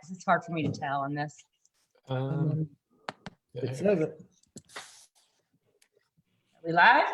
Because it's hard for me to tell on this. It says it. Are we live?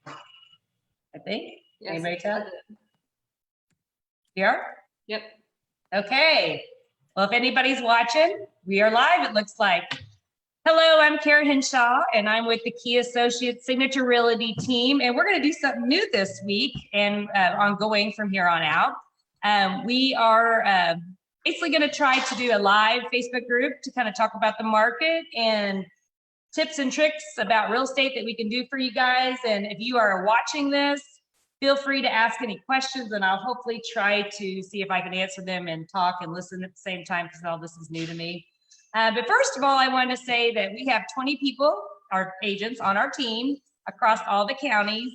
I think. Yes, Anybody tell? that's it. We are? Yep. Okay. Well, if anybody's watching, we are live, it looks like. Hello, I'm Karen Henshaw, and I'm with the Key Associates Signature Realty team, and we're going to do something new this week and ongoing from here on out. We are basically going to try to do a live Facebook group to kind of talk about the market and tips and tricks about real estate that we can do for you guys. And if you are watching this, feel free to ask any questions, and I'll hopefully try to see if I can answer them and talk and listen at the same time, because all this is new to me. But first of all, I want to say that we have 20 people, our agents on our team across all the counties.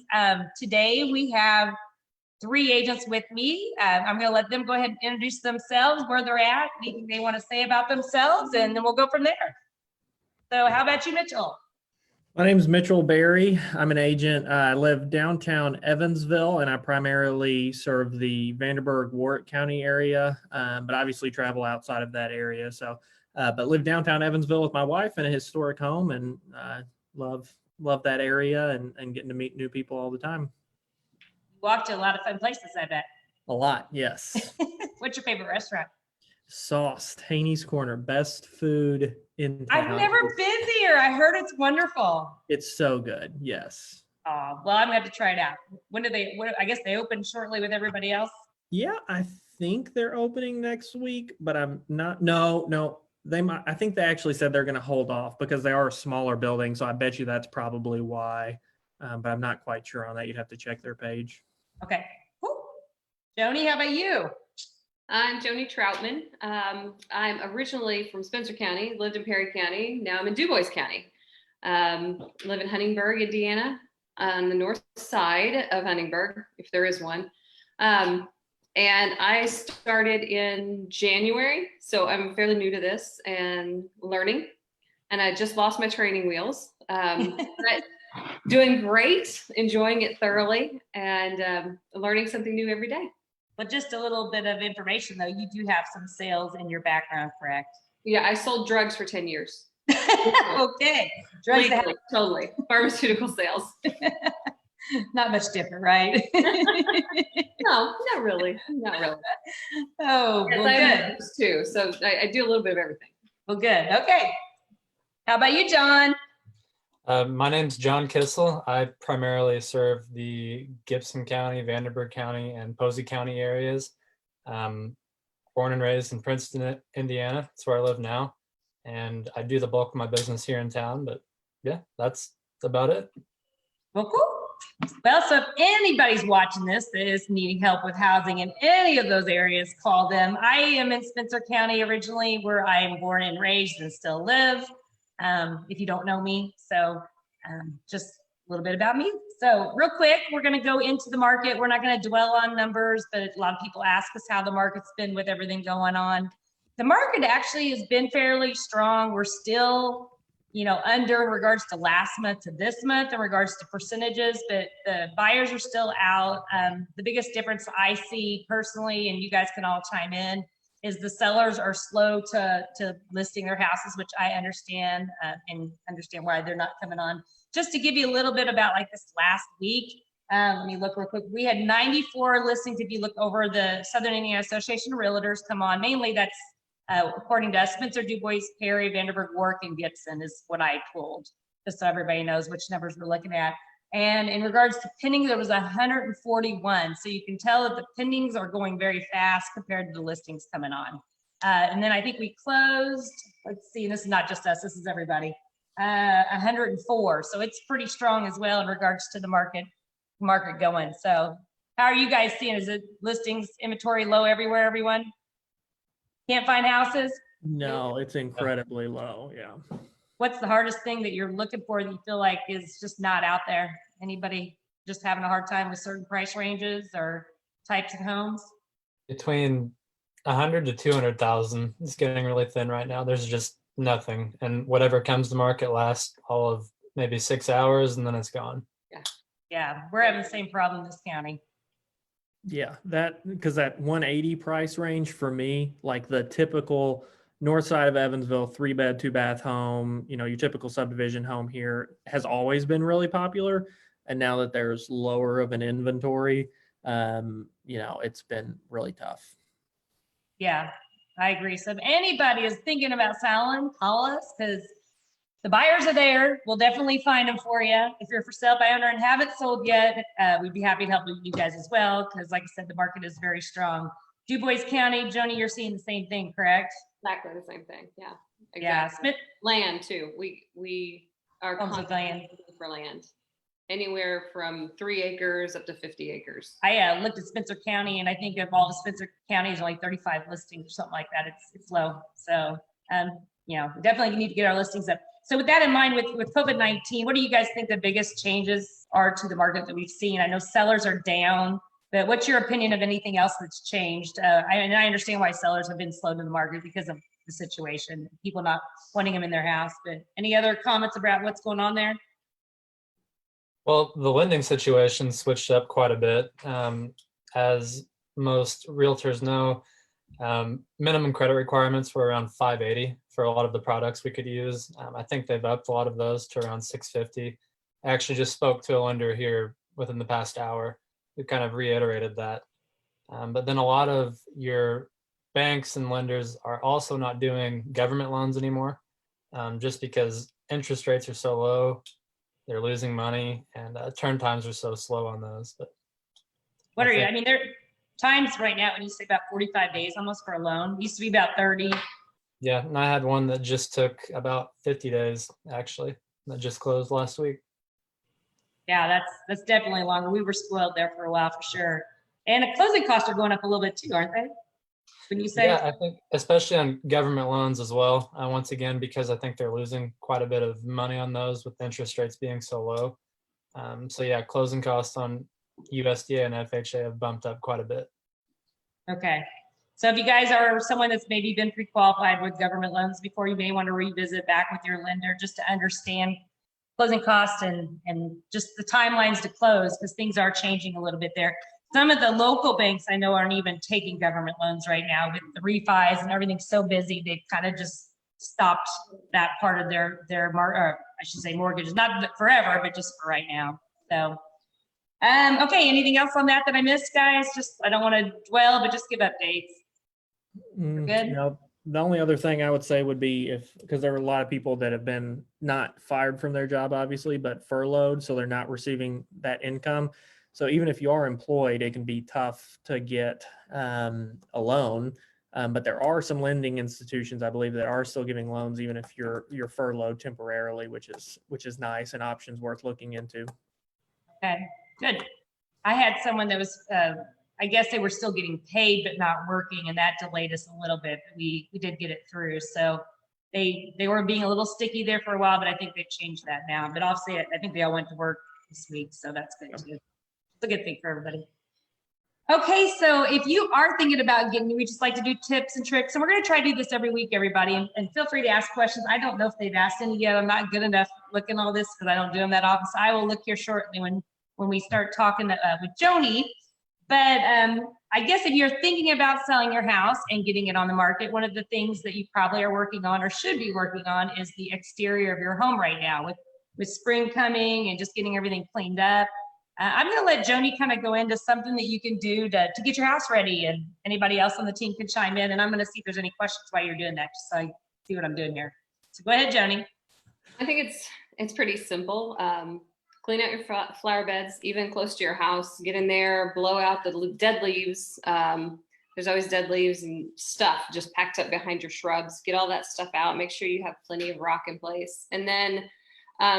Today we have 3 agents with me. I'm going to let them go ahead and introduce themselves, where they're at, anything they want to say about themselves, and then we'll go from there. So how about you, Mitchell? My name is Mitchell Berry. I'm an agent. I live downtown Evansville, and I primarily serve the Vanderburgh, Warwick County area, but obviously travel outside of that area. So, but live downtown Evansville with my wife in a historic home, and love that area and getting to meet new people all the time. Walked to a lot of fun places, I bet. A lot, yes. What's your favorite restaurant? Sauce, Haney's Corner, best food in town. I've never been there. I heard it's wonderful. It's so good, yes. Oh, well, I'm going to have to try it out. When I guess they open shortly with everybody else. Yeah, I think they're opening next week, but I'm not. No, they might. I think they actually said they're going to hold off because they are a smaller building. So I bet you that's probably why. But I'm not quite sure on that. You'd have to check their page. Okay. Woo. Joni, how about you? I'm Joni Troutman. I'm originally from Spencer County, lived in Perry County. Now I'm in Du Bois County. Live in Huntingburg, Indiana, on the north side of Huntingburg, if there is one. And I started in January, so I'm fairly new to this and learning. And I just lost my training wheels. But doing great, enjoying it thoroughly, and learning something new every day. But just a little bit of information, though. You do have some sales in your background, correct? Yeah, I sold drugs for 10 years. Okay. Drugs Legally, totally. Pharmaceutical sales. Not much different, right? No, not really. Not really. Oh, Yes, well, I have good. others too. So I do a little bit of everything. Well, good. Okay. How about you, John? My name's John Kissel. I primarily serve the Gibson County, Vanderburgh County, and Posey County areas. Born and raised in Princeton, Indiana. That's where I live now. And I do the bulk of my business here in town. But yeah, that's about it. Well, cool. Well, so if anybody's watching this that is needing help with housing in any of those areas, call them. I am in Spencer County originally, where I am born and raised and still live. If you don't know me, so just a little bit about me. So real quick, we're going to go into the market. We're not going to dwell on numbers, but a lot of people ask us how the market's been with everything going on. The market actually has been fairly strong. We're still, under in regards to last month to this month in regards to percentages, but the buyers are still out. The biggest difference I see personally, and you guys can all chime in, is the sellers are slow to listing their houses, which I understand and understand why they're not coming on. Just to give you a little bit about like this last week, let me look real quick. We had 94 listings. If you look over the Southern Indiana Association of Realtors come on, mainly that's according to Spencer, Du Bois, Perry, Vanderburgh, Warwick, and Gibson is what I pulled, just so everybody knows which numbers we're looking at. And in regards to pending, there was 141. So you can tell that the pendings are going very fast compared to the listings coming on. And then I think we closed, let's see, this is not just us, this is everybody, 104. So it's pretty strong as well in regards to the market going. So how are you guys seeing? Is it listings, inventory low everywhere, everyone? Can't find houses? No, it's incredibly low. Yeah. What's the hardest thing that you're looking for that you feel like is just not out there? Anybody just having a hard time with certain price ranges or types of homes? Between 100 to 200,000, it's getting really thin right now. There's just nothing, and whatever comes to market lasts all of maybe 6 hours, and then it's gone. Yeah, we're having the same problem in this county. Yeah, because that 180 price range for me, like the typical north side of Evansville, 3-bed, 2-bath home, your typical subdivision home here has always been really popular. And now that there's lower of an inventory, it's been really tough. Yeah, I agree. So if anybody is thinking about selling, call us because the buyers are there. We'll definitely find them for you. If you're for sale by owner and haven't sold yet, we'd be happy to help you guys as well. Because like I said, the market is very strong. Du Bois County, Joni, you're seeing the same thing, correct? Exactly the same thing. Yeah. Exactly. Yeah. Smith land too. We are constantly looking for land. Anywhere from 3 acres up to 50 acres. I looked at Spencer County, and I think of all the Spencer counties, only 35 listings or something like that. It's low. So, definitely need to get our listings up. So with that in mind, with COVID-19, what do you guys think the biggest changes are to the market that we've seen? I know sellers are down, but what's your opinion of anything else that's changed? I understand why sellers have been slow to the market because of the situation, people not wanting them in their house. But any other comments about what's going on there? Well, the lending situation switched up quite a bit. As most realtors know, minimum credit requirements were around 580 for a lot of the products we could use. I think they've upped a lot of those to around 650. I actually just spoke to a lender here within the past hour who kind of reiterated that. But then a lot of your banks and lenders are also not doing government loans anymore, just because interest rates are so low. They're losing money, and turn times are so slow on those. But what are you? I mean, there times right now when you say about 45 days almost for a loan. It used to be about 30. Yeah, and I had one that just took about 50 days actually. That just closed last week. Yeah, that's definitely longer. We were spoiled there for a while for sure. And the closing costs are going up a little bit too, aren't they? When you say, yeah, I think especially on government loans as well. Once again, because I think they're losing quite a bit of money on those with interest rates being so low. So yeah, closing costs on USDA and FHA have bumped up quite a bit. Okay. So if you guys are someone that's maybe been pre-qualified with government loans before, you may want to revisit back with your lender just to understand closing costs and just the timelines to close, because things are changing a little bit there. Some of the local banks I know aren't even taking government loans right now with the refis and everything's so busy. They've kind of just stopped that part of their mortgages, not forever, but just for right now. So, okay. Anything else on that I missed, guys? Just, I don't want to dwell, but just give updates. Good. The only other thing I would say would be because there are a lot of people that have been not fired from their job, obviously, but furloughed, so they're not receiving that income. So even if you are employed, it can be tough to get a loan. But there are some lending institutions, I believe, that are still giving loans, even if you're furloughed temporarily, which is nice and options worth looking into. Okay, good. I had someone that was, I guess they were still getting paid but not working, and that delayed us a little bit. But we did get it through. So they were being a little sticky there for a while, but I think they've changed that now. But obviously, I think they all went to work this week, so that's good too. It's a good thing for everybody. Okay, so if you are thinking about we just like to do tips and tricks, and we're going to try to do this every week, everybody, and feel free to ask questions. I don't know if they've asked any yet. I'm not good enough looking all this because I don't do them that often. So I will look here shortly when we start talking with Joni. But I guess if you're thinking about selling your house and getting it on the market, one of the things that you probably are working on or should be working on is the exterior of your home right now. With spring coming and just getting everything cleaned up. I'm going to let Joni kind of go into something that you can do to get your house ready, and anybody else on the team can chime in. And I'm going to see if there's any questions while you're doing that, just so I see what I'm doing here. So go ahead, Joni. I think it's pretty simple. Clean out your flower beds, even close to your house. Get in there, blow out the dead leaves. There's always dead leaves and stuff just packed up behind your shrubs. Get all that stuff out. Make sure you have plenty of rock in place. And then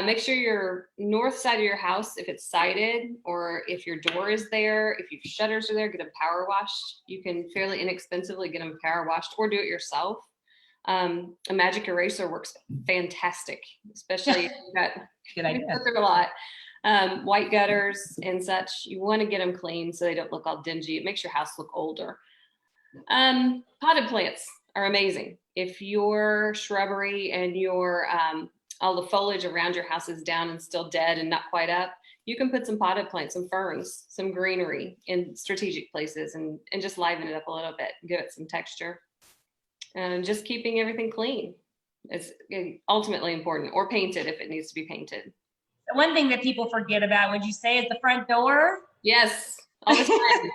make sure your north side of your house, if it's sided or if your door is there, if your shutters are there, get them power washed. You can fairly inexpensively get them power washed or do it yourself. A magic eraser works fantastic, especially if you've got Good idea. through a lot. White gutters and such, you want to get them clean so they don't look all dingy. It makes your house look older. Potted plants are amazing. If your shrubbery and your all the foliage around your house is down and still dead and not quite up, you can put some potted plants, some ferns, some greenery in strategic places and just liven it up a little bit, give it some texture. And just keeping everything clean is ultimately important, or painted if it needs to be painted. One thing that people forget about, would you say, is the front door? Yes, all the time.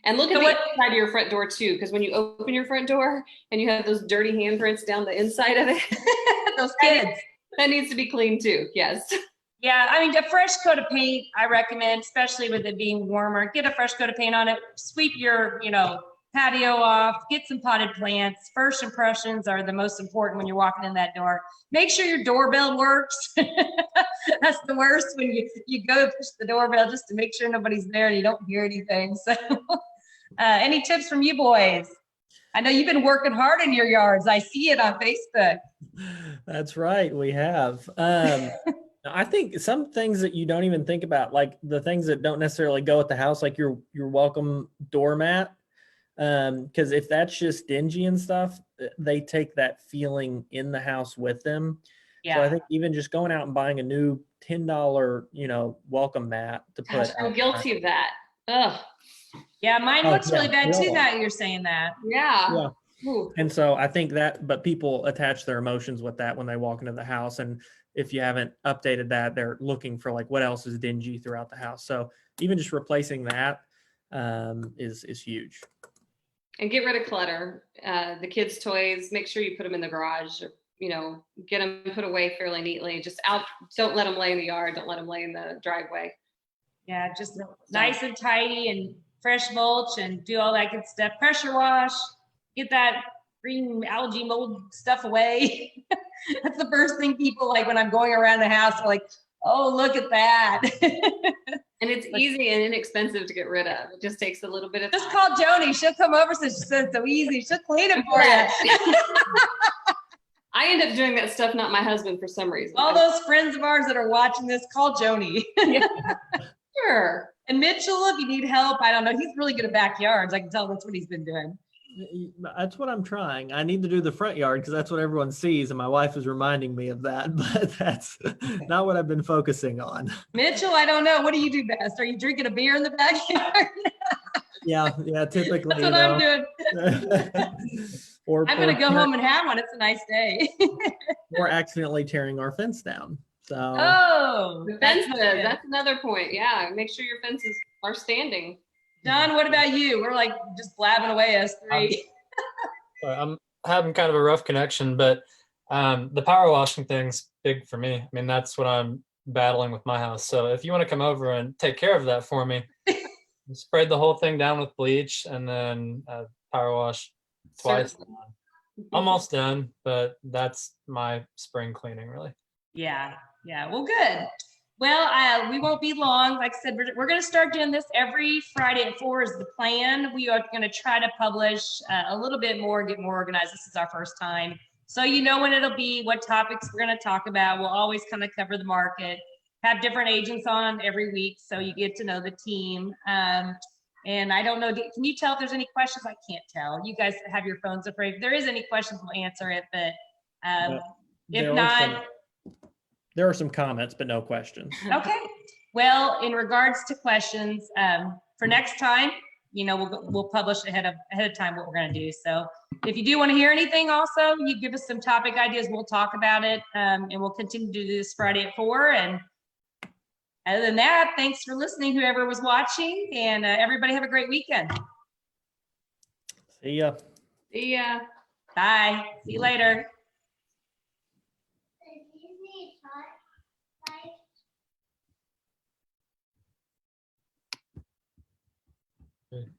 And look at the inside of your front door too, because when you open your front door and you have those dirty handprints down the inside of it, Those kids. that needs to be clean too. Yes. Yeah, I mean, a fresh coat of paint, I recommend, especially with it being warmer. Get a fresh coat of paint on it. Sweep your, patio off. Get some potted plants. First impressions are the most important when you're walking in that door. Make sure your doorbell works. That's the worst, when you go to push the doorbell just to make sure nobody's there and you don't hear anything. So, any tips from you boys? I know you've been working hard in your yards. I see it on Facebook. That's right. We have. I think some things that you don't even think about, like the things that don't necessarily go with the house, like your welcome doormat. Because if that's just dingy and stuff, they take that feeling in the house with them. Yeah. So I think even just going out and buying a new $10, welcome mat to put. Gosh, I'm guilty of that. Ugh. Yeah, mine looks really bad too, that you're saying that. Yeah. And so I think that, but people attach their emotions with that when they walk into the house. And if you haven't updated that, they're looking for like what else is dingy throughout the house. So even just replacing that is huge. And get rid of clutter. The kids' toys, make sure you put them in the garage, or, get them put away fairly neatly. Just out, don't let them lay in the yard. Don't let them lay in the driveway. Yeah, just nice and tidy and fresh mulch and do all that good stuff. Pressure wash, get that green algae mold stuff away. That's the first thing people like when I'm going around the house, are like, oh, look at that. And it's easy and inexpensive to get rid of. It just takes a little bit of time. Just call Joni. She'll come over since she said it's so easy. She'll clean it for you. I end up doing that stuff, not my husband, for some reason. All those friends of ours that are watching this, call Joni. Sure. And Mitchell, if you need help, I don't know. He's really good at backyards. I can tell that's what he's been doing. That's what I'm trying. I need to do the front yard because that's what everyone sees. And my wife is reminding me of that, but that's not what I've been focusing on. Mitchell, I don't know. What do you do best? Are you drinking a beer in the backyard? Yeah, typically. That's what I'm doing. I'm going to go home and have one. It's a nice day. Or accidentally tearing our fence down. So. Oh, the fences. That's another point. Yeah, make sure your fences are standing. John, what about you? We're like just blabbing away us three. I'm having kind of a rough connection, but the power washing thing's big for me. I mean, that's what I'm battling with my house. So if you want to come over and take care of that for me, spread the whole thing down with bleach and then power wash twice. Almost done, but that's my spring cleaning, really. Yeah. Well, good. Well, we won't be long. Like I said, we're going to start doing this every Friday at 4 is the plan. We are going to try to publish a little bit more, get more organized. This is our first time. So you know when it'll be, what topics we're going to talk about. We'll always kind of cover the market, have different agents on every week so you get to know the team. And I don't know, can you tell if there's any questions? I can't tell. You guys have your phones up. If there is any questions, we'll answer it. But if not... There are some comments, but no questions. Okay. Well, in regards to questions, for next time, we'll publish ahead of time what we're going to do. So if you do want to hear anything also, you give us some topic ideas, we'll talk about it. And we'll continue to do this Friday at 4. And other than that, thanks for listening, whoever was watching, and everybody have a great weekend. See ya. See ya. Bye. See you later. Good.